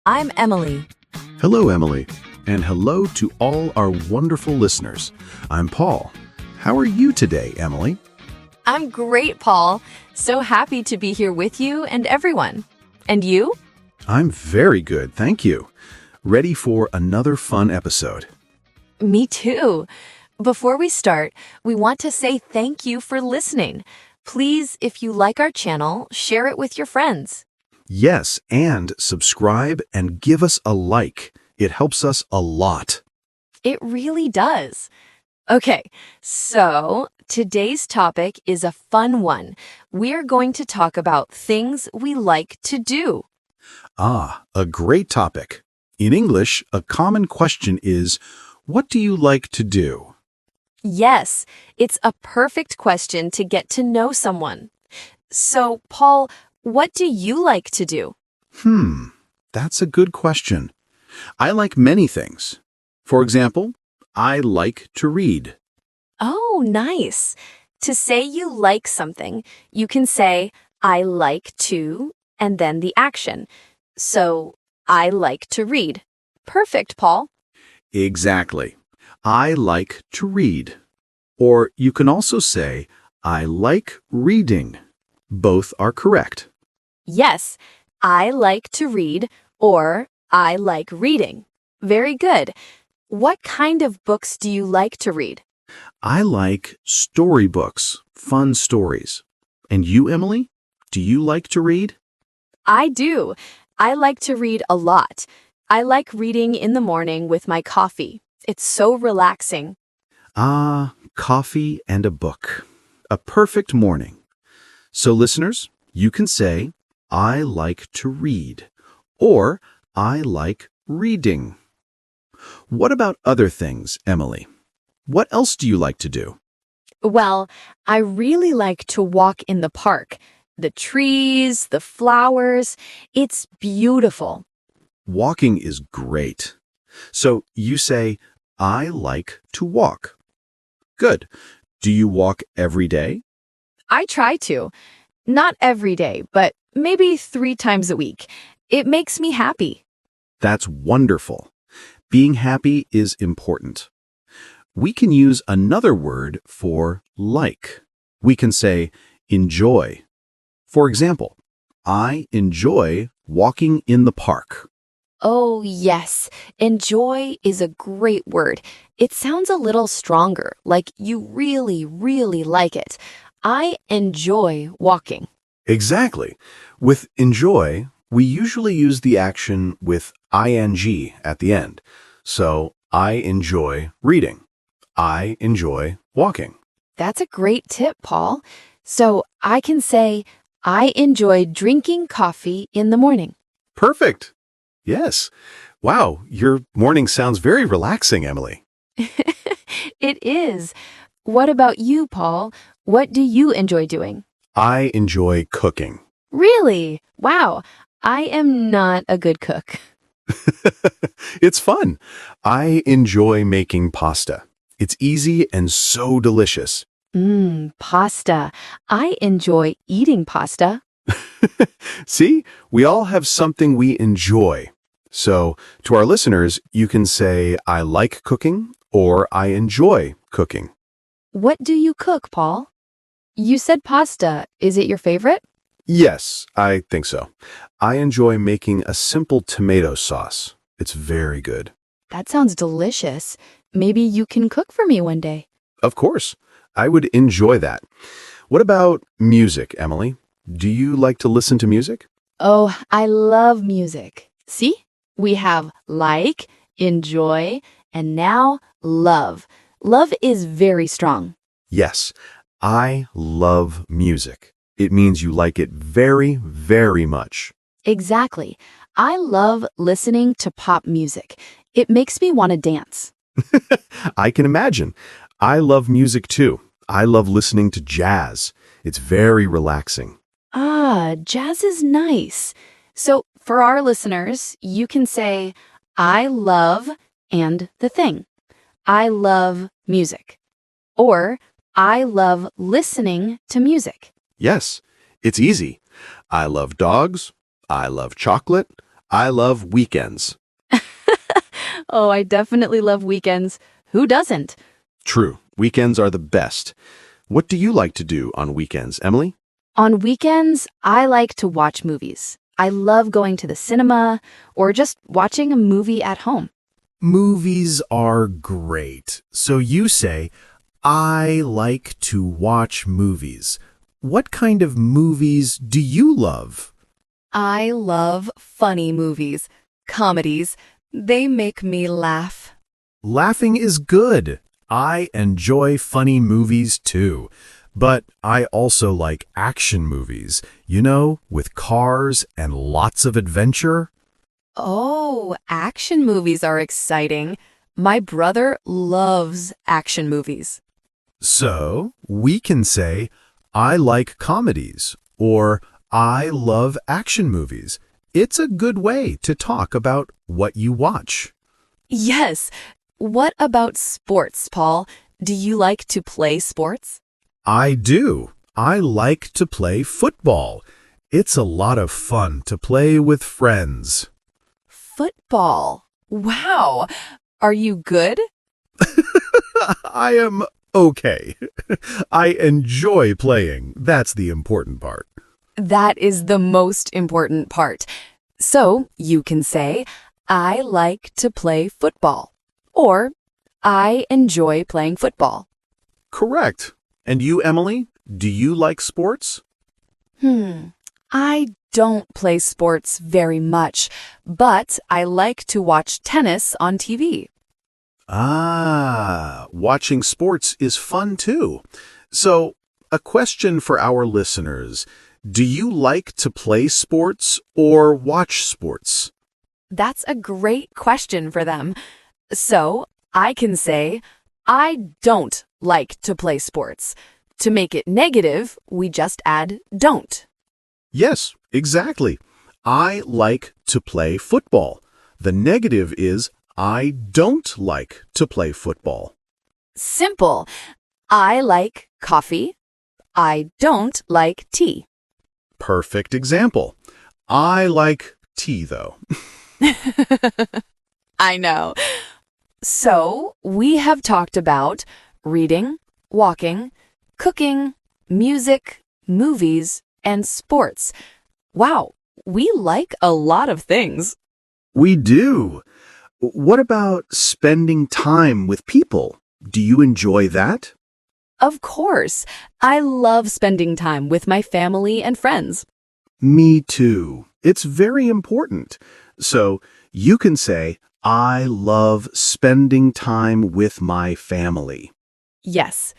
I'm Emily. Hello, Emily, and hello to all our wonderful listeners. I'm Paul. How are you today, Emily? I'm great, Paul. So happy to be here with you and everyone. And you? I'm very good, thank you. Ready for another fun episode. Me too. Before we start, we want to say thank you for listening. Please, if you like our channel, share it with your friends. Yes, and subscribe and give us a like. It helps us a lot. It really does. Okay, so today's topic is a fun one. We're going to talk about things we like to do. A great topic. In English, a common question is, what do you like to do? Yes, it's a perfect question to get to know someone. So, Paul, what do you like to do? That's a good question. I like many things. For example, I like to read. Oh, nice. To say you like something, you can say, I like to, and then the action. So, I like to read. Perfect, Paul. Exactly. I like to read. Or you can also say, I like reading. Both are correct. Yes, I like to read or I like reading. Very good. What kind of books do you like to read? I like storybooks, fun stories. And you, Emily? Do you like to read? I do. I like to read a lot. I like reading in the morning with my coffee. It's so relaxing. Coffee and a book. A perfect morning. So listeners, you can say, I like to read, or I like reading. What about other things, Emily? What else do you like to do? Well, I really like to walk in the park. The trees, the flowers, it's beautiful. Walking is great. So you say, I like to walk. Good. Do you walk every day? I try to. Not every day, but maybe 3 times a week. It makes me happy. That's wonderful. Being happy is important. We can use another word for like. We can say enjoy. For example, I enjoy walking in the park. Oh, yes. Enjoy is a great word. It sounds a little stronger, like you really, really like it. I enjoy walking. Exactly. With enjoy, we usually use the action with ing at the end. So, I enjoy reading. I enjoy walking. That's a great tip, Paul. So I can say, I enjoy drinking coffee in the morning. Perfect. Yes. Wow, your morning sounds very relaxing, Emily. It is. What about you, Paul? What do you enjoy doing? I enjoy cooking. Really? Wow. I am not a good cook. It's fun. I enjoy making pasta. It's easy and so delicious. Pasta. I enjoy eating pasta. See, we all have something we enjoy. So, to our listeners, you can say, I like cooking or I enjoy cooking. What do you cook, Paul? You said pasta. Is it your favorite? Yes, I think so. I enjoy making a simple tomato sauce. It's very good. That sounds delicious. Maybe you can cook for me one day. Of course, I would enjoy that. What about music, Emily? Do you like to listen to music? Oh, I love music. See? We have like, enjoy, and now love. Love is very strong. Yes, I love music. It means you like it very, very much. Exactly. I love listening to pop music. It makes me want to dance. I can imagine. I love music too. I love listening to jazz. It's very relaxing. Jazz is nice. So for our listeners, you can say, I love and the thing. I love music. Or I love listening to music. Yes, it's easy. I love dogs. I love chocolate. I love weekends. Oh, I definitely love weekends. Who doesn't? True, weekends are the best. What do you like to do on weekends, Emily? On weekends, I like to watch movies. I love going to the cinema or just watching a movie at home. Movies are great. So you say, I like to watch movies. What kind of movies do you love? I love funny movies, comedies. They make me laugh. Laughing is good. I enjoy funny movies too. But I also like action movies, with cars and lots of adventure. Oh, action movies are exciting. My brother loves action movies. So we can say, I like comedies or I love action movies. It's a good way to talk about what you watch. Yes. What about sports, Paul? Do you like to play sports? I do. I like to play football. It's a lot of fun to play with friends. Football. Wow. Are you good? I am okay. I enjoy playing. That's the important part. That is the most important part. So you can say, I like to play football. Or, I enjoy playing football. Correct. And you, Emily, do you like sports? I don't play sports very much, but I like to watch tennis on TV. Ah, watching sports is fun too. So, a question for our listeners. Do you like to play sports or watch sports? That's a great question for them. So, I can say, I don't like to play sports. To make it negative, we just add don't. Yes, exactly. I like to play football. The negative is I don't like to play football. Simple. I like coffee. I don't like tea. Perfect example. I like tea, though. I know. So, we have talked about reading, walking, cooking, music, movies, and sports. Wow, we like a lot of things. We do. What about spending time with people? Do you enjoy that? Of course, I love spending time with my family and friends. Me too. It's very important. So you can say, I love spending time with my family. Yes,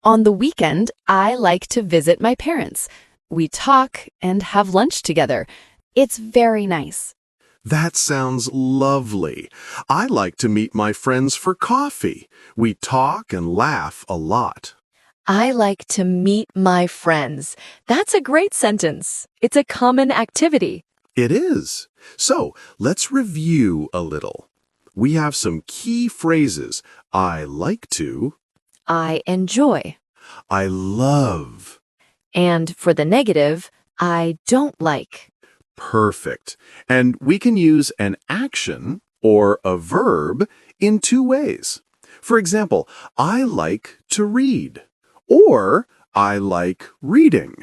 on the weekend, I like to visit my parents. We talk and have lunch together. It's very nice. That sounds lovely. I like to meet my friends for coffee. We talk and laugh a lot. I like to meet my friends. That's a great sentence. It's a common activity. It is. So let's review a little. We have some key phrases. I like to. I enjoy. I love. And for the negative, I don't like. Perfect. And we can use an action or a verb in two ways. For example, I like to read or I like reading.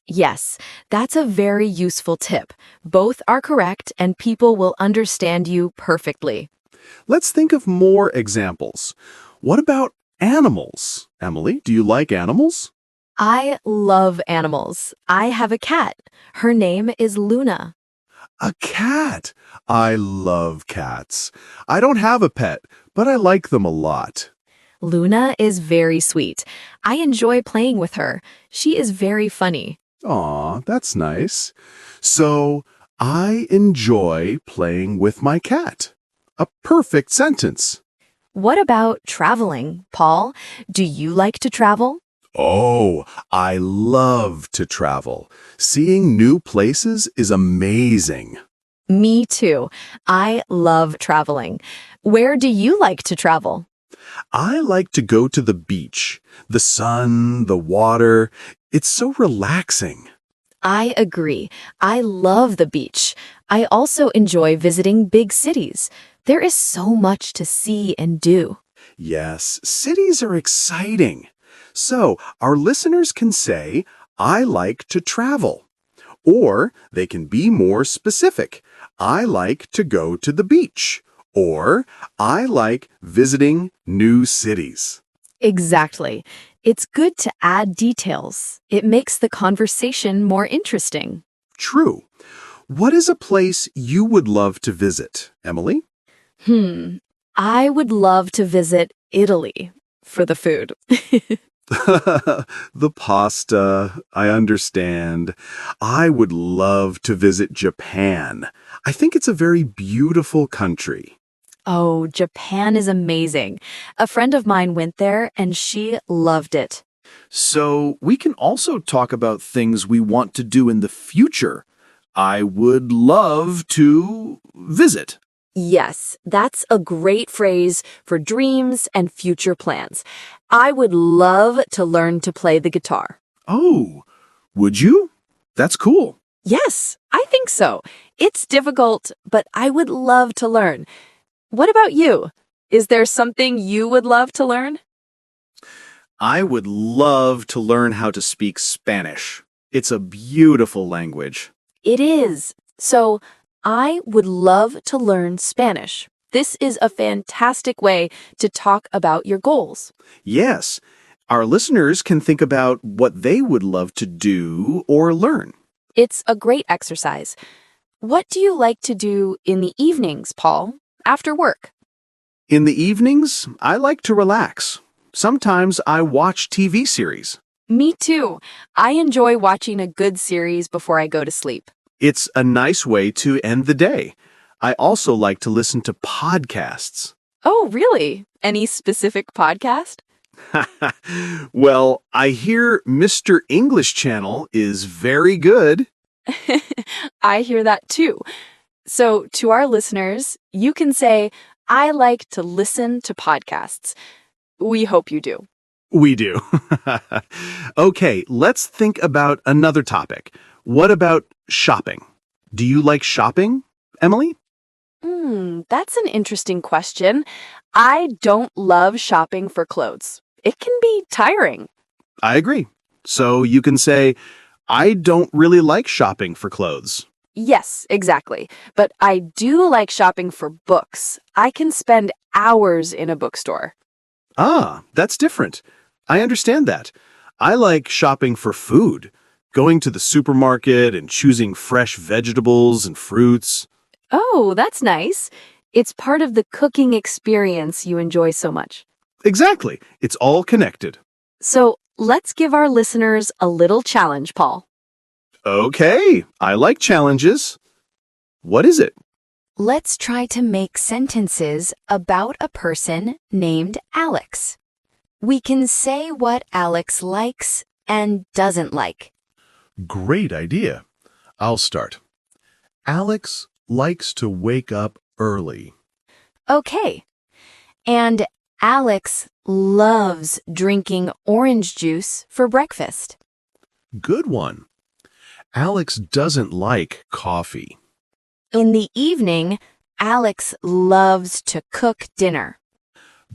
Yes, that's a very useful tip. Both are correct and people will understand you perfectly. Let's think of more examples. What about animals? Emily, do you like animals? I love animals. I have a cat. Her name is Luna. A cat. I love cats. I don't have a pet, but I like them a lot. Luna is very sweet. I enjoy playing with her. She is very funny. Aw, that's nice. So, I enjoy playing with my cat. A perfect sentence. What about traveling, Paul? Do you like to travel? Oh, I love to travel. Seeing new places is amazing. Me too. I love traveling. Where do you like to travel? I like to go to the beach. The sun, the water, it's so relaxing. I agree. I love the beach. I also enjoy visiting big cities. There is so much to see and do. Yes, cities are exciting. So, our listeners can say, I like to travel. Or they can be more specific. I like to go to the beach. Or I like visiting new cities. Exactly. It's good to add details. It makes the conversation more interesting. True. What is a place you would love to visit, Emily? I would love to visit Italy for the food. The pasta, I understand. I would love to visit Japan. I think it's a very beautiful country. Oh, Japan is amazing. A friend of mine went there and she loved it. So we can also talk about things we want to do in the future. I would love to visit. Yes, that's a great phrase for dreams and future plans. I would love to learn to play the guitar. Oh, would you? That's cool. Yes, I think so. It's difficult, but I would love to learn. What about you? Is there something you would love to learn? I would love to learn how to speak Spanish. It's a beautiful language. It is. So, I would love to learn Spanish. This is a fantastic way to talk about your goals. Yes, our listeners can think about what they would love to do or learn. It's a great exercise. What do you like to do in the evenings, Paul, after work? In the evenings, I like to relax. Sometimes I watch TV series. Me too. I enjoy watching a good series before I go to sleep. It's a nice way to end the day. I also like to listen to podcasts. Oh, really? Any specific podcast? Well, I hear Mr. English Channel is very good. I hear that too. So, to our listeners, you can say, I like to listen to podcasts. We hope you do. We do. Okay, let's think about another topic. What about shopping? Do you like shopping, Emily? That's an interesting question. I don't love shopping for clothes. It can be tiring. I agree. So you can say, I don't really like shopping for clothes. Yes, exactly. But I do like shopping for books. I can spend hours in a bookstore. Ah, that's different. I understand that. I like shopping for food, going to the supermarket and choosing fresh vegetables and fruits. Oh, that's nice. It's part of the cooking experience you enjoy so much. Exactly. It's all connected. So let's give our listeners a little challenge, Paul. Okay, I like challenges. What is it? Let's try to make sentences about a person named Alex. We can say what Alex likes and doesn't like. Great idea. I'll start. Alex likes to wake up early. Okay. And Alex loves drinking orange juice for breakfast. Good one. Alex doesn't like coffee. In the evening, Alex loves to cook dinner.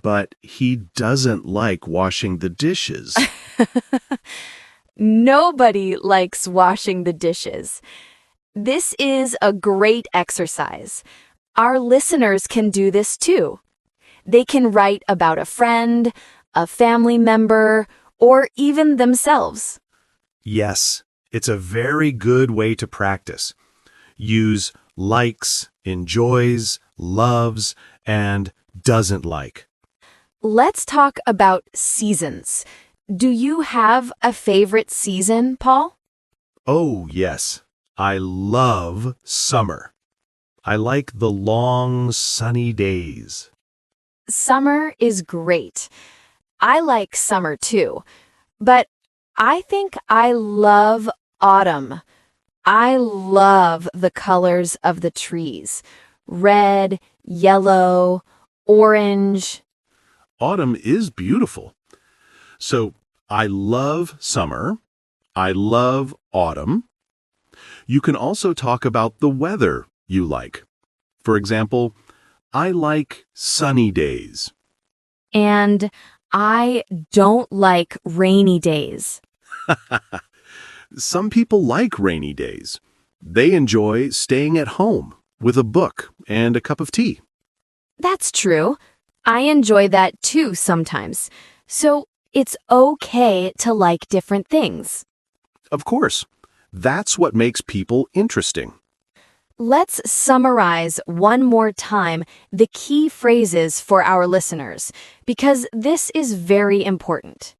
But he doesn't like washing the dishes. Nobody likes washing the dishes. This is a great exercise. Our listeners can do this too. They can write about a friend, a family member, or even themselves. Yes, it's a very good way to practice. Use likes, enjoys, loves, and doesn't like. Let's talk about seasons. Do you have a favorite season, Paul? Oh, yes. I love summer. I like the long, sunny days. Summer is great. I like summer too, but I think I love autumn. I love the colors of the trees. Red, yellow, orange. Autumn is beautiful. So, I love summer. I love autumn. You can also talk about the weather you like. For example, I like sunny days. And I don't like rainy days. Some people like rainy days. They enjoy staying at home with a book and a cup of tea. That's true. I enjoy that too sometimes. So it's okay to like different things. Of course, that's what makes people interesting. Let's summarize one more time the key phrases for our listeners, because this is very important.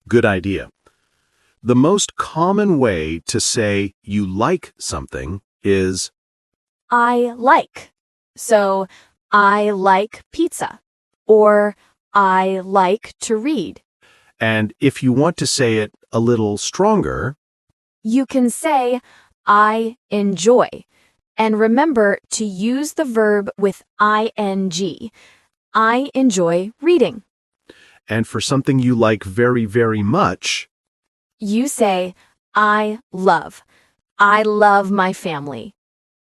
Good idea. The most common way to say you like something is I like. So, I like pizza. Or, I like to read. and if you want to say it a little stronger, You can say, I enjoy. And remember to use the verb with ing. I enjoy reading. and for something you like very, very much, You say, I love. I love my family.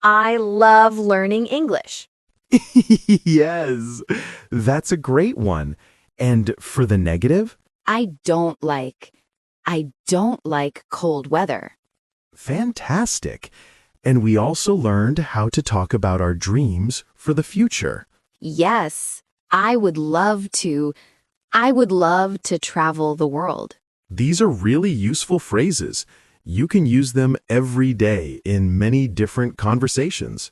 I love learning English. Yes, that's a great one. And for the negative? I don't like cold weather. Fantastic. And we also learned how to talk about our dreams for the future. Yes, I would love to travel the world. These are really useful phrases. You can use them every day in many different conversations.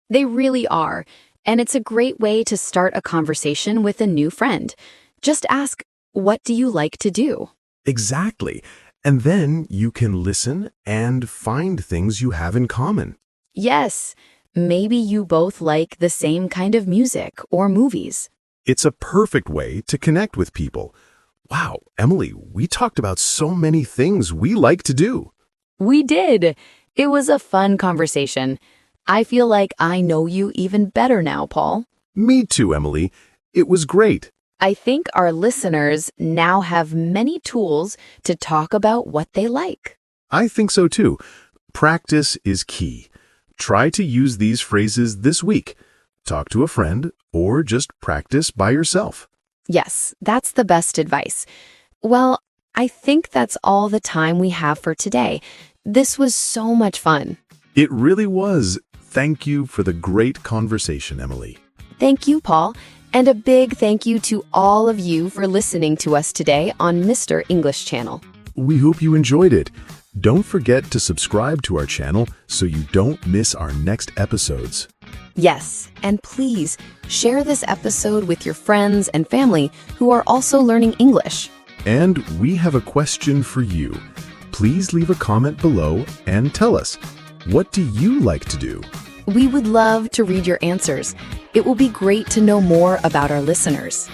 They really are, and it's a great way to start a conversation with a new friend. Just ask, what do you like to do? Exactly. And then you can listen and find things you have in common. Yes, maybe you both like the same kind of music or movies. It's a perfect way to connect with people. Wow, Emily, we talked about so many things we like to do. We did. It was a fun conversation. I feel like I know you even better now, Paul. Me too, Emily. It was great. I think our listeners now have many tools to talk about what they like. I think so too. Practice is key. Try to use these phrases this week. Talk to a friend or just practice by yourself. Yes, that's the best advice. Well, I think that's all the time we have for today. This was so much fun. It really was. Thank you for the great conversation, Emily. Thank you, Paul. And a big thank you to all of you for listening to us today on Mr. English Channel. We hope you enjoyed it. Don't forget to subscribe to our channel so you don't miss our next episodes. Yes, and please share this episode with your friends and family who are also learning English. And we have a question for you. Please leave a comment below and tell us, what do you like to do? We would love to read your answers. It will be great to know more about our listeners.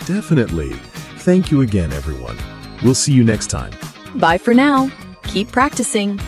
Definitely. Thank you again, everyone. We'll see you next time. Bye for now. Keep practicing.